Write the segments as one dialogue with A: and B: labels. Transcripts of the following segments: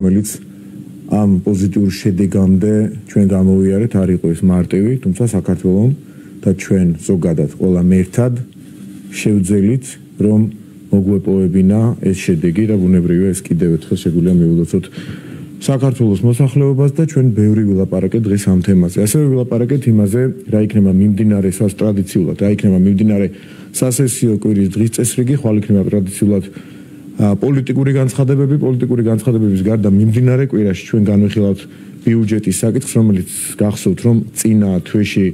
A: რომელიც ამ პოზიტიურ შედეგამდე ჩვენ გამოვიარეთ არ იყო ეს მარტივი, თუმცა საქართველოს და ჩვენ ზოგადად ყველა მერთად შევძელით რომ მოგვეპოვებინა ეს შედეგი და ბუნებრივია ეს კიდევ ერთხელ შეგვიძლია მივულოცოთ საქართველოს მოსახლეობას და ჩვენ ბევრი ვილაპარაკეთ დღეს ამ თემაზე. ასევე ვილაპარაკეთ იმაზე, რა იქნება მიმდინარე ტრადიციულად, რა იქნება მიმდინარე სასესიო კვირის დღის წესრიგი, ხვალ იქნება ტრადიციულად პოლიტიკური განცხადებების გარდა მიმდინარე კვირაში ჩვენ განვიხილავთ ბიუჯეტის საკითხს, რომელიც გახსოვთ, რომ წინა თვეში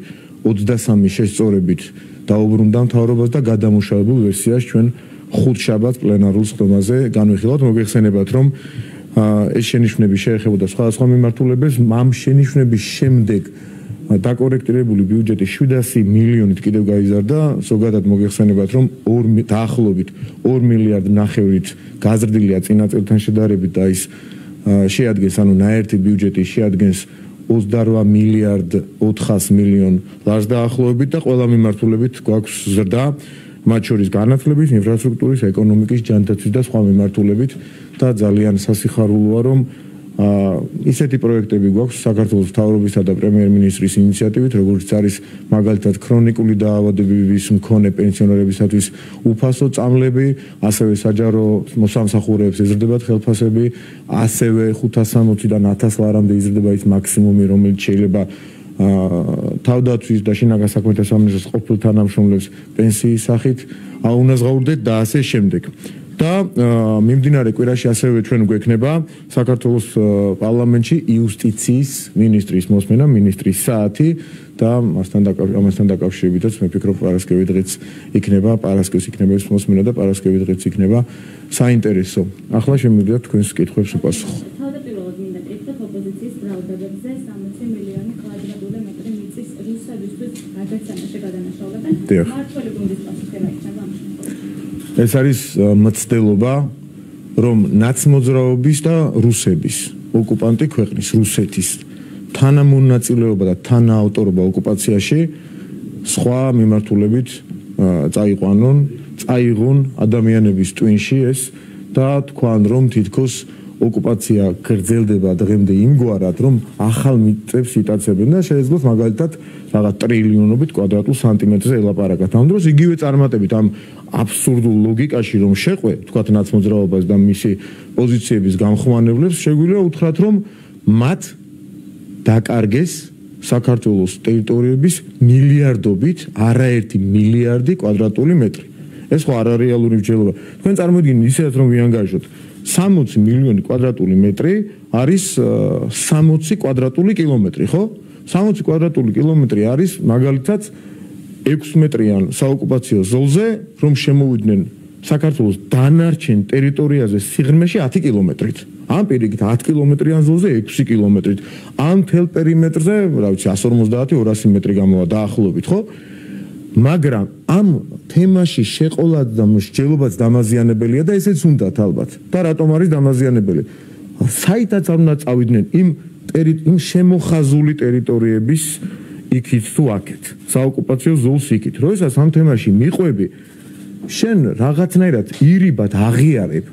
A: 23 შესწორებით დაუბრუნდა მთავრობას და გადამუშავებულ ვერსიას ჩვენ ხუთშაბათს პლენარულ სხდომაზე განვიხილავთ. მოგეხსენებათ, რომ ეს შენიშვნები შეეხებოდა სხვადასხვა მიმართულებებს, ამ შენიშვნების შემდეგ დაკორექტირებული ბიუჯეტი 700 მილიონით კიდევ გაიზარდა, ზოგადად მოგეხსენებათ, რომ დაახლოებით 2 მილიარდ ნახევრით გაზრდილია წინა წელთან შედარებით და ის შეადგენს, ანუ ნაერთი ბიუჯეტი შეადგენს 28 მილიარდ 400 მილიონ ლარს დაახლოებით და ყველა მიმართულებით გვაქვს ზრდა, მათ შორის განათლების, ინფრასტრუქტურის, ეკონომიკის, ჯანდაცვის და სხვა მიმართულებით და ძალიან სასიხარულოა, რომ ისეთი პროექტები გვაქვს საქართველოს მთავრობისა და პრემიერ-მინისტრის ინიციატივით, როგორც არის მაგალითად ქრონიკული დაავადებების მქონე პენსიონერებისათვის უფასო წამლები, ასევე საჯარო მოსამსახურეებს ეზრდებათ ხელფასები, ასევე 560-დან 1000 ლარამდე იზრდება ის მაქსიმუმი, რომელიც შეიძლება თავდაცვის და შინაგან საქმეთა სამინისტროს ყოფილ თანამშრომლებს პენსიის სახით აუნაზღაურდეთ და ასე შემდეგ. და მიმდინარე კვირაში ასევე ჩვენ გვექნება საქართველოს პარლამენტში იუსტიციის მინისტრის მოსმენა, მინისტრის საათი და ამასთან დაკავშირებითაც მე ვფიქრობ პარასკევი დღეც იქნება, პარასკევს იქნება ეს მოსმენა და პარასკევი დღეც იქნება საინტერესო. ახლა შემიძლია თქვენს კითხვებს უპასუხო.
B: თავდაპირველად მინდა კითხოთ ოპოზიციის ბრალდებებზე 60 მილიონი კვადრატული მეტრი მიწის რუსებისთვის გადაცემაში გადანაშაულებენ. მართველი გუნდის პასუხი რა იქნება?
A: ეს არის მცდელობა, რომ ნაცმოძრაობის და რუსების, ოკუპანტი ქვეყნის, რუსეთის თანამონაწილეობა და თანაავტორობა ოკუპაციაში სხვა მიმართულებით წაიღონ ადამიანების ტვინში ეს და თქვან, რომ თითქოს ოკუპაცია გრძელდება დღემდე იმგვარად, რომ ახალ მიწებს იტაცებენ და შეეძლოთ მაგალითად რაღაც ტრილიონობით კვადრატულ სანტიმეტრზე ელაპარაკათ. ამ დროს იგივე წარმატებით ამ აბსურდულ ლოგიკაში რომ შეყვე, თქვათ ნაცმოძრაობას და მისი პოზიციების გამხმარებლებს, შეგვიძლია უთხრათ, რომ მათ დაკარგეს საქართველოს ტერიტორიების მილიარდობით, არაერთი მილიარდი კვადრატული მეტრი. ეს ხო არარეალური მსჯელობა. თქვენ წარმოიდგინეთ ისედაც რომ ვიანგაჟოთ 60 მილიონი კვადრატული მეტრი არის 60 კვადრატული კილომეტრი, ხო? 60 კვადრატული კილომეტრი არის მაგალითად 6 მეტრიან საოკუპაციო ზოლზე, რომ შემოვიდნენ საქართველოს დანარჩენ ტერიტორიაზე სიღრმეში 10 კილომეტრით. ამ პირიქით 10 კილომეტრიან ზოლზე 6 კილომეტრით. ამ თელ პერიმეტრზე, რა ვიცი, 150-200 მეტრი გამოვა დაახლოებით, ხო? მაგრამ ამ თემაში შეყოლა და მსჯელობაც დამაზიანებელია და ესეც უნდათ ალბათ. და რატომ არის დამაზიანებელი? საითაც არ უნდა წავიდნენ იმ შემოხაზული ტერიტორიების იქით თუ აქეთ. საოკუპაციო ზოლს იქით. როდესაც ამ თემაში მიყვები, შენ რაღაცნაირად ირიბად აღიარებ.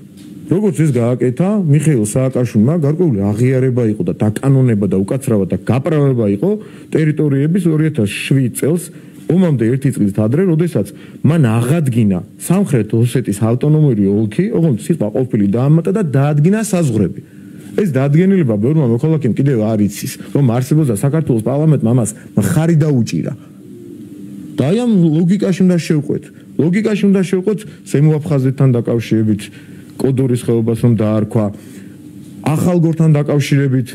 A: როგორც ეს გააკეთა მიხეილ სააკაშვილმა, გარკვეული აღიარება იყო და დაკანონება და უკაცრავა და გაправება იყო ტერიტორიების 2007 წელს ომამდე ერთი წლის ადრე, როდესაც მან აღადგინა სამხრეთ ოსეთის ავტონომიური ოლქი, ოღონდ სიტყვა ყოფილი დაამატა და დაადგინა საზღვრები. ეს დადგენილება ბევრმა მოქალაქემ კიდევ არ იცის, რომ არსებობს და საქართველოს პარლამენტმა ამას მხარი დაუჭირა. და აი ამ ლოგიკაში უნდა შევყვეთ. ლოგიკაში უნდა შევყვეთ ზემოაფხაზეთთან დაკავშირებით, კოდორის ხეობას რომ დაარქვა, ახალგორთან დაკავშირებით,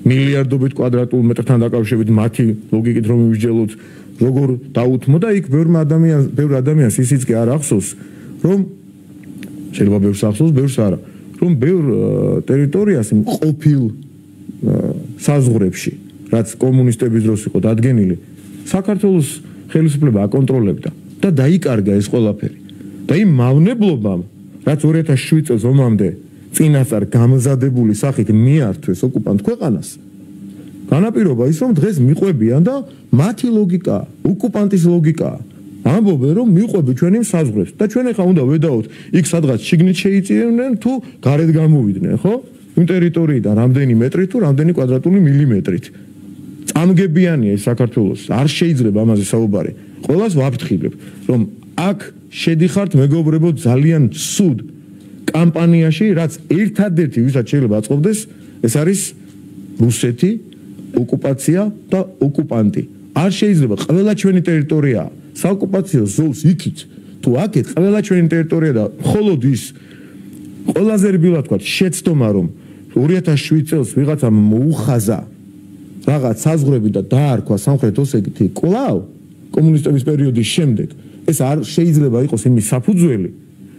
A: მილიარდობით კვადრატულ მეტრთან დაკავშირებით მათი ლოგიკით რომ მივსჯელოთ, როგორ დაუთმო და იქ ბევრ ადამიანს ისიც კი არ ახსოვს, რომ შეიძლება ბევრს ახსოვს, ბევრს არა, რომ ბევრ ტერიტორიას ყოფილ საზღვრებში, რაც კომუნისტების დროს იყო დადგენილი, საქართველოს ხელისუფლება აკონტროლებდა და დაიკარგა ეს ყველაფერი. და იმ მავნებლობამ, რაც 2007 წელს ომამდე წინასწარ გამზადებული სახით მიართვეს ოკუპანტ ქვეყანას, განაპირობა ის, რომ დღეს მიყვებიან და მათი ლოგიკა, ოკუპანტის ლოგიკა. ამბობენ, რომ მიყვები ჩვენი საზღვრებს და ჩვენ ახლა უნდა ვედაოთ იქ სადღაც შიგნით შეიწირნენ თუ გარეთ გამოვიდნენ, ხო? იმ ტერიტორიიდან რამდენი მეტრი თუ რამდენი კვადრატული მილიმეტრით. წამგებიანია ეს საქართველოს. არ შეიძლება ამაზე საუბარი. ყველას ვაფრთხილებ, რომ აქ შედიხართ მეგობრებო ძალიან სუდ კამპანიაში, რაც ერთადერთი ვისაც შეიძლება აწყობდეს, ეს არის რუსეთი, ოკუპაცია და ოკუპანტი. არ შეიძლება ყველა ჩვენი ტერიტორია საოკუპაციო ზოლს იქით თუ აქეთ ყველა ჩვენი ტერიტორია და მხოლოდ ის ყველაზე რბილად თქვა შეცდომა რომ 2007 წელს ვიღაცამ მოუხაზა რაღაც საზღვრები და დაარქვა სამხრეთ ოსეთის კვლავ კომუნისტების პერიოდის შემდეგ ეს არ შეიძლება იყოს იმის საფუძველი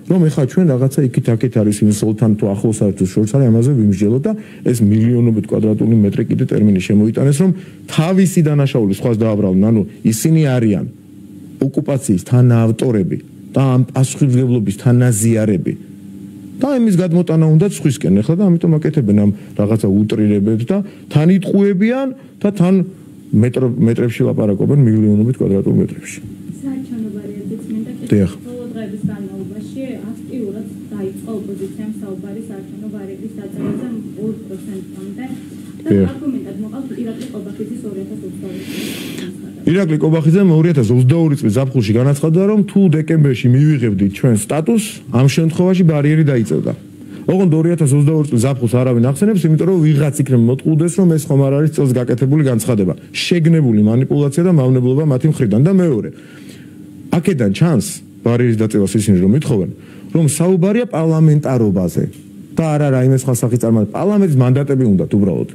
A: რომ ეხლა ჩვენ რაღაცა იქით-აქეთ არის იმ სოლთან თუ ახლოს არის თუ შორს არის ამაზე ვიმსჯელოთ და ეს მილიონობით კვადრატული მეტრი კიდე ტერმინი შემოიტანეს რომ თავისი დანაშაული სხვას დააბრალონ ანუ ისინი არიან ოკუპაციის თანაავტორები და ამ პასუხისმგებლობის თანაზიარები და იმის გადმოტანა უნდა სხვისკენ ეხლა და ამიტომ აკეთებენ ამ რაღაცა უტრირებებს და თან იტყუებიან და თან მეტრებში ლაპარაკობენ მილიონობით კვადრატულ მეტრებში.
B: საჩვენო ვარიანტიც მინდა კითხვა დღეების განმავლობაში აქტიურად დაიწყო ოპოზიციამ საუბარი საჩვენო ვარიანტის დაწერაზე 2%-მდე და არგუმენტად მოყავთ ირაკლი ყობახიძის 2022
A: ირაკლი ყობახიძემ 2022 წლის ზაფხულში განაცხადა რომ თუ დეკემბერში მივიღებდით ჩვენ სტატუსს ამ შემთხვევაში ბარიერი დაიწევდა. ოღონდ 2022 წლის ზაფხულს არავინ ახსენებს, იმიტომ რომ ვიღაც იქნება მოტყუდეს რომ ეს ხომ არ არის წელს გაკეთებული განცხადება. შეგნებული манипуляция და მავნებლობა მათი მხრიდან და მეორე. აქედან ჩანს ბარიერის დაწევას ისინი რომ ითხოვენ, რომ საუბარია პარლამენტარობაზე და არა რაიმე სხვა სახის წარმატება. პარლამენტის მანდატები უნდათ უბრალოდ.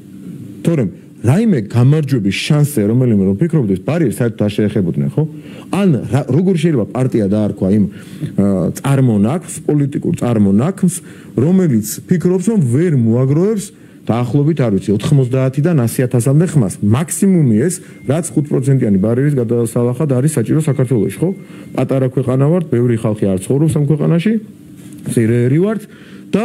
A: თორემ რაიმე გამარჯვების შანსზე რომელიმე რომ ფიქრობდეს ბარიერს საერთოდ არ შეეხებოდნენ, ხო? ან როგორ შეიძლება პარტია დაარქვა იმ წარმონაქმს, პოლიტიკურ წარმონაქმს, რომელიც ფიქრობს რომ ვერ მოაგროვებს დაახლოებით არ ვიცი 90-დან 100,000-მდე ხმას. მაქსიმუმი ეს, რაც 5%-იანი ბარიერის გადასალახად არის საჭირო საქართველოში, ხო? პატარა ქვეყანა ვართ, ბევრი ხალხი არ ცხოვრობს ამ ქვეყანაში, მცირეერი ვართ და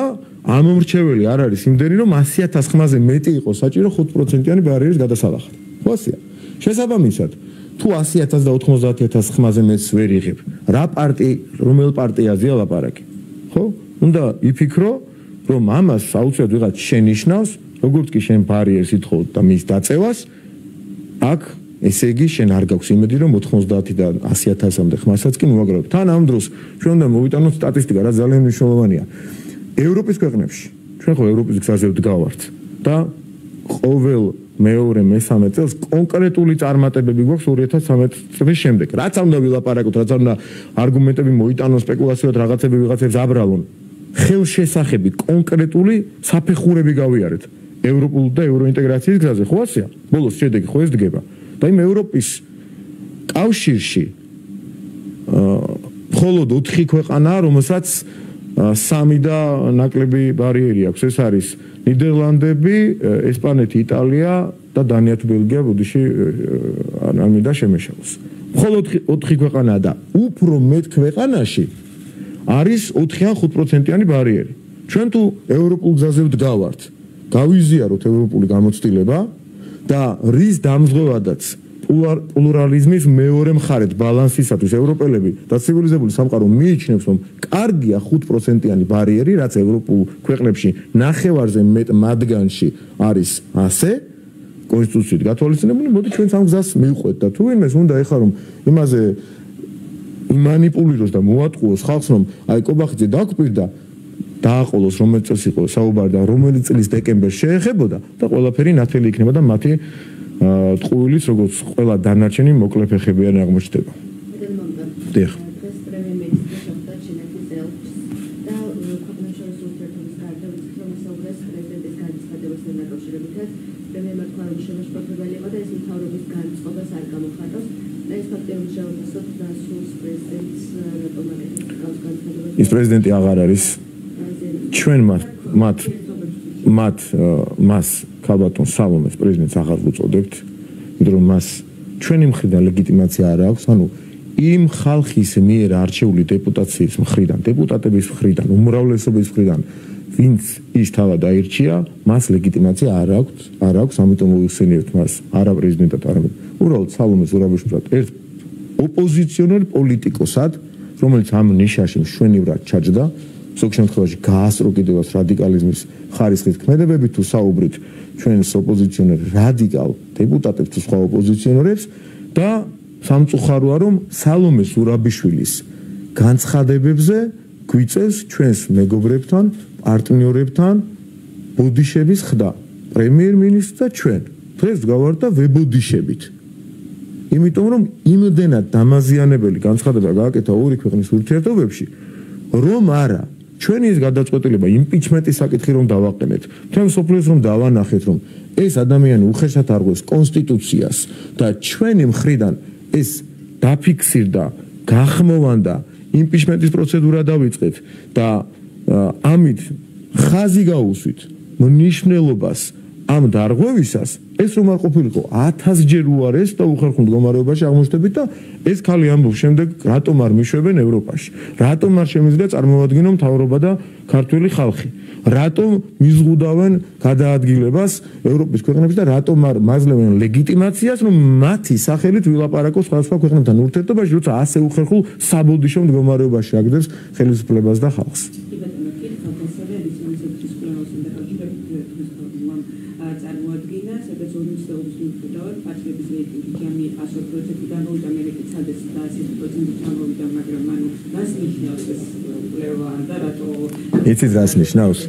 A: ამომრჩეველი არ არის იმდენი რომ 100,000 ხმაზე მეტი იყოს საჭირო 5%-იანი ბარიერის გადასალახად. ხო ასეა. შესაბამისად, თუ 100,000 და 90,000 ხმაზე მეტს ვერ იღებ, რა რომელ პარტიაზეა ლაპარაკი? ხო? უნდა იფიქრო, რომ ამას აუცილებლად ვიღაც შენიშნავს, როგორც კი შენ ბარიერს ითხოვ და მის დაწევას, აქ ესე იგი შენ არ გაქვს იმედი რომ 90-დან 100,000-მდე ხმასაც კი მოაგროვებ. თან ამ დროს ჩვენ უნდა მოვიტანოთ სტატისტიკა, რაც ძალიან მნიშვნელოვანია. ევროპის ქვეყნებში, ჩვენ ხო ევროპის გზაზე ვდგავართ და ყოველ მეორე მესამე წელს კონკრეტული წარმატებები გვაქვს 2013 წლის შემდეგ. რაც არ უნდა ვილაპარაკოთ, რაც არ უნდა არგუმენტები მოიტანონ, სპეკულაციად რაღაცები ვიღაცებს აბრალონ. ხელშესახები კონკრეტული საფეხურები გავიარეთ ევროპულ და ევროინტეგრაციის გზაზე, ხო ასეა? ბოლოს შედეგი ხო ეს დგება. და იმ ევროპის კავშირში მხოლოდ 4 ქვეყანაა, რომელსაც 3 და ნაკლები ბარიერი აქვს. ეს არის ნიდერლანდები, ესპანეთი, იტალია და დანია თუ ბელგია, ბოდიში არ მინდა შემეშალოს. მხოლოდ 4 ქვეყანაა და უფრო მეტ ქვეყანაში არის 4-ან 5%-იანი ბარიერი. ჩვენ თუ ევროპულ გზაზე ვდგავართ, გავიზიაროთ ევროპული გამოცდილება და რის დამზღვევადაც პლურალიზმის მეორე მხარეთ ბალანსისათვის ევროპელები და ცივილიზებული სამყარო მიიჩნევს, რომ კარგია 5%-იანი ბარიერი, რაც ევროპულ ქვეყნებში ნახევარზე მეტ მათგანში არის ასე, კონსტიტუციით გათვალისწინებული, მოდი ჩვენც ამ გზას მივყვეთ და თუ იმეს უნდა ეხლა რომ იმაზე მანიპულიროს და მოატყუოს ხალხს, რომ აი ყობახიძე დაგვპირდა დააყოლოს რომელიც წელს იყო საუბარი და რომელიც წლის დეკემბერში შეეხებოდა და ყველაფერი ნათელი იქნება და მათი ტყუილიც როგორც ყველა დანარჩენი მოკლე ფეხებიანი აღმოჩნდება. დიახ. ის პრეზიდენტი აღარ არის. ჩვენ მას ქალბატონ სალომეს პრეზიდენტს აღარ ვუწოდებთ, იმიტომ რომ მას ჩვენი მხრიდან ლეგიტიმაცია არ აქვს, ანუ იმ ხალხის მიერ არჩეული დეპუტაციის მხრიდან, დეპუტატების მხრიდან, უმრავლესობის მხრიდან, ვინც ის თავად აირჩია, მას ლეგიტიმაცია არ აქვს, ამიტომ მოიხსენიებთ მას არა პრეზიდენტად, არამედ უბრალოდ სალომეს ზურაბიშვილად ერთ ოპოზიციონერ პოლიტიკოსად, რომელიც ამ ნიშაში მშვენივრად ჩაჯდა, ზოგ შემთხვევაში გაასწრო კიდევაც რადიკალიზმის ხარისხის ქმედებებით თუ საუბრით ჩვენს ოპოზიციონერ რადიკალ დეპუტატებს თუ სხვა ოპოზიციონერებს და სამწუხაროა რომ სალომე ზურაბიშვილის განცხადებებზე გვიწევს ჩვენს მეგობრებთან, პარტნიორებთან ბოდიშების ხდა. პრემიერ-მინისტრს და ჩვენ დღეს გავარდა ვებოდიშებით. იმიტომ რომ იმდენად დამაზიანებელი განცხადება გააკეთა ორი ქვეყნის ურთიერთობებში, რომ არა ჩვენი ეს გადაწყვეტილება იმპიჩმენტის საკითხი რომ დავაყენეთ, თქვენ სოფლიოს რომ დავანახეთ, რომ ეს ადამიანი უხეშად არღვევს კონსტიტუციას და ჩვენი მხრიდან ეს დაფიქსირდა, გახმოვანდა, იმპიჩმენტის პროცედურა დავიწყეთ და ამით ხაზი გაუსვით მნიშვნელობას ამ დარღვევისას, ეს რომ არ ყოფილიყო 1000 ჯერ უარეს და უხერხულ მდგომარეობაში აღმოჩნდებით და ეს ქალი ამბობს შემდეგ რატომ არ მიშვებენ ევროპაში, რატომ არ შემიძლია წარმოვადგინონ მთავრობა და ქართული ხალხი, რატომ მიზღუდავენ გადაადგილებას ევროპის ქვეყნებში და რატომ არ მაძლევენ ლეგიტიმაციას რომ მათი სახელით ვილაპარაკოს სხვადასხვა ქვეყნებთან ურთიერთობაში, როცა ასე უხერხულ საბოდიშო მდგომარეობაში აგდებს ხელისუფლებას და ხალხს. იცით რას ნიშნავს?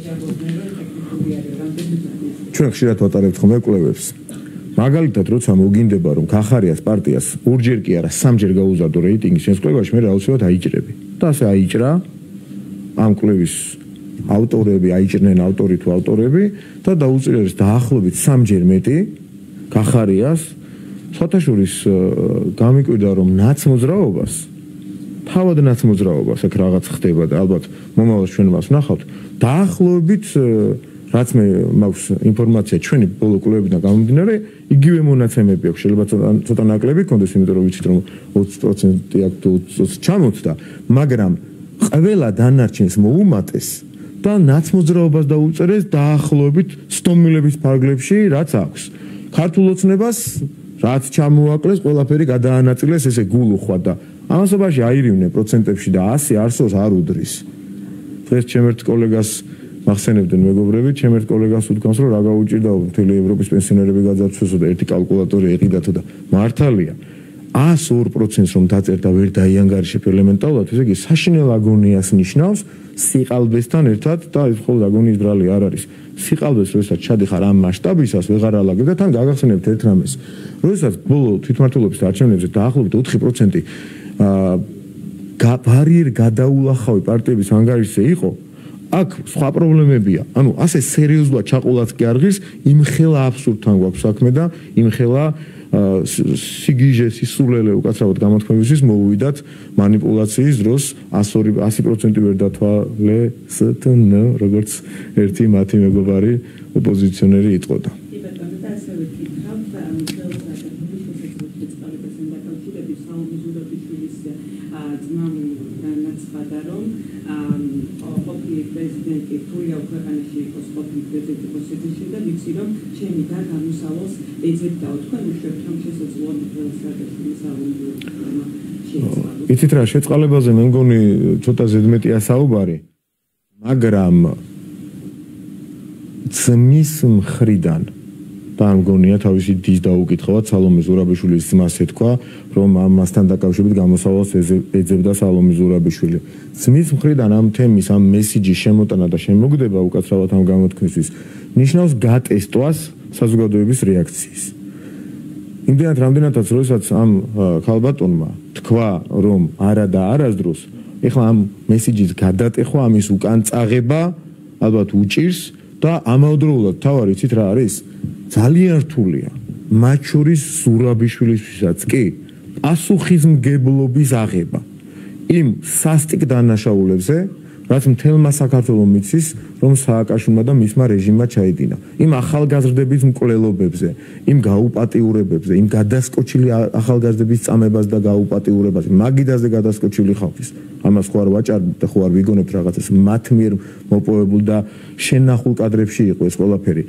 A: ჩვენ ხშირად ვატარებთ ხოლმე კვლევებს. მაგალითად, როცა მოგინდება რომ ქახარიას პარტიას ორჯერ კი არა, სამჯერ გაუზარდო რეიტინგი ჩვენს კვლევაში, მე აუცილებლად აიჭრები. და ასე აიჭრა ამ კვლევის ავტორები, აიჭრნენ ავტორი თუ ავტორები და დაუწიეს დაახლოებით სამჯერ მეტი ქახარიას. სხვათაშორის გამიკვირდა რომ ნაცმოძრაობას თავად ნაცმოძრაობას აქ რაღაც ხდება და ალბათ მომავალში ჩვენ მას ვნახავთ დაახლოებით რაც მე მაქვს ინფორმაცია ჩვენი ბოლო კვლევებიდან გამომდინარე იგივე მონაცემები აქვს შეიძლება ცოტა ნაკლები კონდეს იმიტომ რომ ვიცით რომ 20% აქ თუ 20 ჩამოწდა მაგრამ ყველა დანარჩენს მოუმატეს და ნაცმოძრაობას დაუწერეს დაახლოებით 100 მილების ფარგლებში რაც აქვს ქართულ ოცნებას რაც ჩამოაკლეს ყველაფერი გადაანაწილეს ესე გულუხვა და ამასობაში აირივნენ პროცენტებში და 100 არსოს არ უდრის. დღეს ჩემ ერთ კოლეგას მახსენებდნენ მეგობრები, ჩემ ერთ კოლეგას უთქვამს რომ რა გაუჭირდაო მთელი ევროპის პენსიონერები გაძარცვესო და ერთი კალკულატორი ეყიდათო და მართალია 102%-ს რომ დაწერდა ვერ დაიანგარიშებ ელემენტალურად, ესე იგი საშინელ აგონიას ნიშნავს სიყალბესთან ერთად და ეს მხოლოდ აგონიის ბრალი არ არის. სიყალბეს როდესაც ჩადიხარ ამ მასშტაბისას ვეღარ ალაგებ და თან გაგახსენებთ ერთ რამეს. როდესაც ბოლო თვითმმართველობის არჩევნებზე დაახლოებით 4% ბარიერ გადაულახავი პარტიების ანგარიშზე იყო, აქ სხვა პრობლემებია. ანუ ასე სერიოზულად ჩაყოლაც კი არ ღირს, იმხელა აბსურდთან გვაქვს საქმე და იმხელა სიგიჟე სისულელე უკაცრავად გამოთქმებისთვის მოვიდათ მანიპულაციის დროს 100% ვერ დათვალესწნ როგორც ერთი მათი მეგობარი ოპოზიციონერი იტყოდა. იცით რა შეწყალებაზე მე მგონი ცოტა ზედმეტია საუბარი მაგრამ ძმის მხრიდან და მგონია თავისი დის დაუკითხავად სალომე ზურაბიშვილის ძმას ეთქვა რომ ამასთან დაკავშირებით გამოსავალს ეძებდა სალომე ზურაბიშვილი ძმის მხრიდან ამ თემის ამ მესიჯის შემოტანა და შემოგდება უკაცრავად ამ გამოთქმისთვის ნიშნავს გატესტვას საზოგადოების რეაქციის იმდენად რამდენადაც როდესაც ამ ქალბატონმა თქვა რომ არა და არასდროს ეხლა ამ მესიჯის გადატეხვა ამის უკან წაღება ალბათ უჭირს და ამავდროულად თავარი იცით რა არის ძალიან რთულია მათ შორის ზურაბიშვილისთვისაც კი პასუხისმგებლობის აღება იმ სასტიკ დანაშაულებზე რაც მთელმა საქართველოს მიცის რომ სააკაშვილმა და მისმა რეჟიმმა ჩაიდინა იმ ახალგაზრდების მკვლელობებზე იმ გაუპატიურებებზე იმ გადასკოჩილი ახალგაზრდების წამებას და გაუპატიურებას მაგიდაზე გადასკოჩილი ხალხის ამას ხო არ ვაჭარბთ და ხო არ ვიგონებთ რაღაცას მათ მიერ მოპოვებულ და შენახულ კადრებში იყო ეს ყველაფერი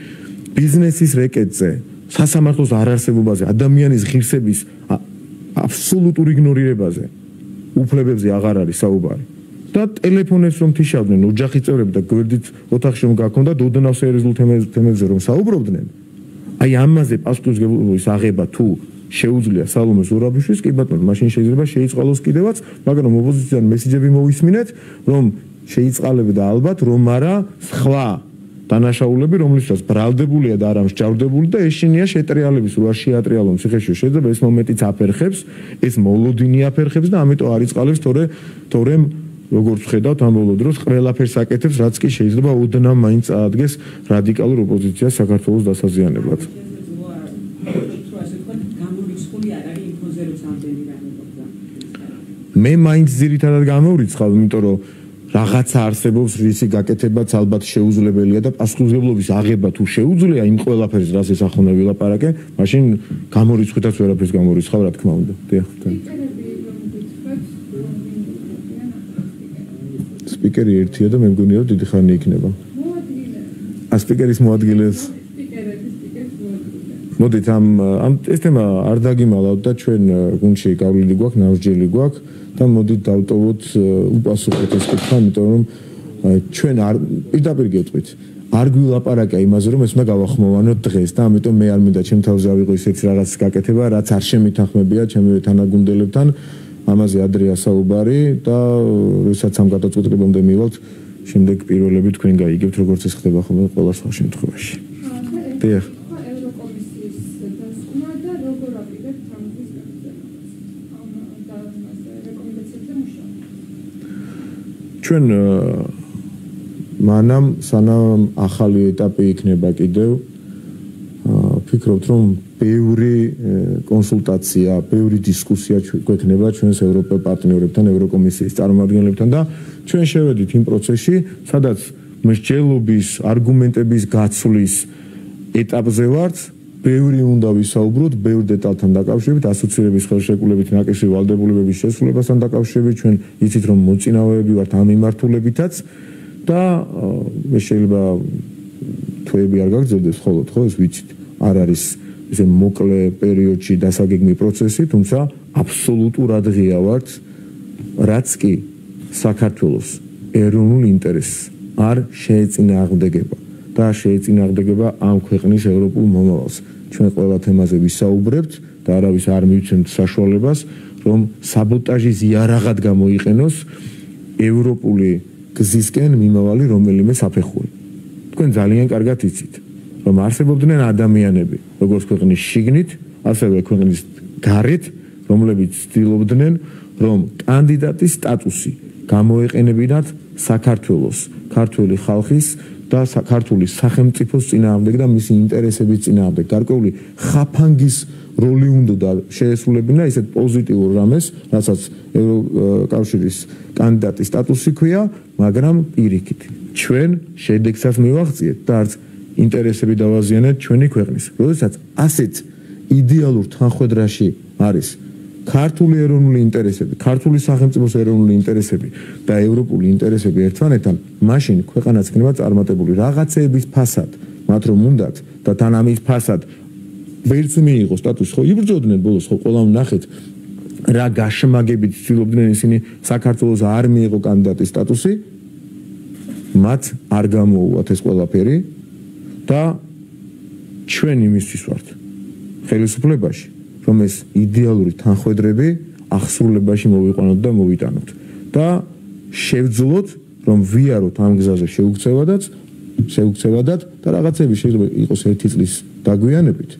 A: ბიზნესის რეკეტზე სასამართლოს არარსებობაზე ადამიანის ღირსების აბსოლუტურ იგნორირებაზე უფლებებზე აღარ არის საუბარი და ტელეფონებს რომ თიშავდნენ ოჯახის წევრები და გვერდით ოთახში რომ გაქონდათ ოდნავ სერიოზულ თემებზე რომ საუბრობდნენ, აი ამაზე პასუხისმგებლობის აღება თუ შეუძლია სალომე ზურაბიშვილს, კი ბატონო, მაშინ შეიძლება შეიწყალოს კიდევაც, მაგრამ ოპოზიციიდან მესიჯები მოვისმინეთ, რომ შეიწყალები და ალბათ რომ არა სხვა დანაშაულები, რომლითაც ბრალდებულია და არა მსჯავრდებული და ეშინია შეტრიალების რვა შეატრიალონ ციხეში. შეიძლება ეს მომენტიც აფერხებს, ეს მოლოდინი აფერხებს და ამიტომ არ იწყალებს, თორემ როგორც ხედავთ ამ ბოლო დროს ყველაფერს აკეთებს, რაც კი შეიძლება ოდნავ მაინც წაადგეს რადიკალურ ოპოზიციას საქართველოს დასაზიანებლად. მე მაინც ძირითადად გამოვრიცხავ, იმიტომ რომ რაღაცა არსებობს, რისი გაკეთებაც ალბათ შეუძლებელია და პასუხისმგებლობის აღება თუ შეუძლია იმ ყველაფერს, რაც ეს ახונה ვილაპარაკე, მაშინ გამორიცხვითაც ვერაფერს გამორიცხავ, რა თქმა უნდა. დიახ. სპიკერი ერთია და მე მგონია რომ დიდი ხანი იქნება. სპიკერის მოადგილეს. მოდით ამ ეს თემა არ დაგიმალავთ და ჩვენ გუნდში გავლილი გვაქვს, ნავსჯელი გვაქვს და მოდით დავტოვოთ უპასუხოთ ეს კითხვა, იმიტომ რომ ჩვენ არ პირდაპირ გეტყვით. არ გვილაპარაკა იმაზე, რომ ეს უნდა გავახმოვანოთ დღეს და ამიტომ მე არ მინდა ჩემ თავზე ავიღო ისეთ რაღაც გაკეთება, რაც არ შემითანხმებია ჩემივე თანაგუნდელებთან. ამაზე ადრეა საუბარი და როდესაც ამ გადაწყვეტილებამდე მივალთ, შემდეგ პირველები თქვენ გაიგებთ, როგორც ეს ხდება ხოლმე ყველა სხვა შემთხვევაში. დიახ. ჩვენ მანამ სანამ ახალი ეტაპი იქნება კიდევ ფიქრობთ რომ ბევრი კონსულტაცია, ბევრი დისკუსია გვექნება ჩვენს ევროპელ პარტნიორებთან, ევროკომისიის წარმომადგენლებთან და ჩვენ შევედით იმ პროცესში, სადაც მსჯელობის, არგუმენტების გაცვლის ეტაპზე ვართ, ბევრი უნდა ვისაუბროთ, ბევრ დეტალთან დაკავშირებით, ასოცირების ხელშეკრულებით ნაკისრი ვალდებულებების შესრულებასთან დაკავშირებით, ჩვენ იცით რომ მოწინავეები ვართ ამ მიმართულებითაც და მე შეიძლება თვეები არ გაგრძელდეს მხოლოდ, ხო, ეს ვიცით, არ არის ესე მოკლე პერიოდში დასაგეგმი პროცესი, თუმცა აბსოლუტურად ღია ვართ, რაც კი საქართველოს ეროვნულ ინტერესს არ შეეწინააღმდეგება და შეეწინააღმდეგება ამ ქვეყნის ევროპულ მომავალს. ჩვენ ყველა თემაზე ვისაუბრებთ და არავის არ მივცემთ საშუალებას, რომ საბოტაჟის იარაღად გამოიყენოს ევროპული გზისკენ მიმავალი რომელიმე საფეხური. თქვენ ძალიან კარგად იცით, რომ არსებობდნენ ადამიანები, როგორც ქვეყნის შიგნით, ასევე ქვეყნის გარეთ, რომლებიც ცდილობდნენ, რომ კანდიდატის სტატუსი გამოეყენებინათ საქართველოს, ქართული ხალხის და ქართული სახელმწიფოს წინააღმდეგ და მისი ინტერესების წინააღმდეგ. გარკვეული ხაფანგის როლი უნდა შეესრულებინა ისეთ პოზიტიურ რამეს, რასაც ევროკავშირის კანდიდატის სტატუსი ქვია, მაგრამ პირიქით. ჩვენ შედეგსაც მივაღწიეთ და არც ინტერესები დავაზიანეთ ჩვენი ქვეყნის. როდესაც ასეთ იდეალურ თანხმედრაში არის ქართული ეროვნული ინტერესები, ქართული სახელმწიფოს ეროვნული ინტერესები და ევროპული ინტერესები ერთმანეთთან, მაშინ ქვეყანაც იქნება წარმატებული. რაღაცეების ფასად, მათ რომ უნდათ და თან ამის ფასად ვერც მიიღო სტატუსი, ხო იბრძოდნენ ბოლოს, ხო ყველამ ნახეთ რა გაშმაგებით ცდილობდნენ ისინი საქართველოს არ მიიღო კანდიდატის სტატუსი, მათ არ გამოუვათ ეს ყველაფერი და ჩვენ იმისთვის ვართ ხელისუფლებაში, რომ ეს იდეალური თანხმედრები აღსრულებაში მოვიყვანოთ და მოვიტანოთ და შევძლოთ, რომ ვიაროთ ამ გზაზე შეუქცევადად და რაღაცები შეიძლება იყოს 1 წლის დაგვიანებით,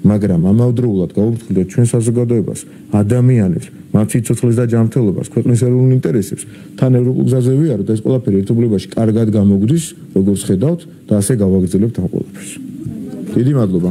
A: მაგრამ ამავდროულად გავუფრთხილდეთ ჩვენ საზოგადოებას, ადამიანებს, მათ სიცოცხლეს და ჯანმრთელობას, ქვეყნის ეროვნულ ინტერესებს, თან ევროპულ გზაზე ვიაროთ, ეს ყველაფერი ერთობლიობაში კარგად გამოგვდის, როგორც ხედავთ და ასე გავაგრძელებთ ამ ყველაფერს. დიდი მადლობა.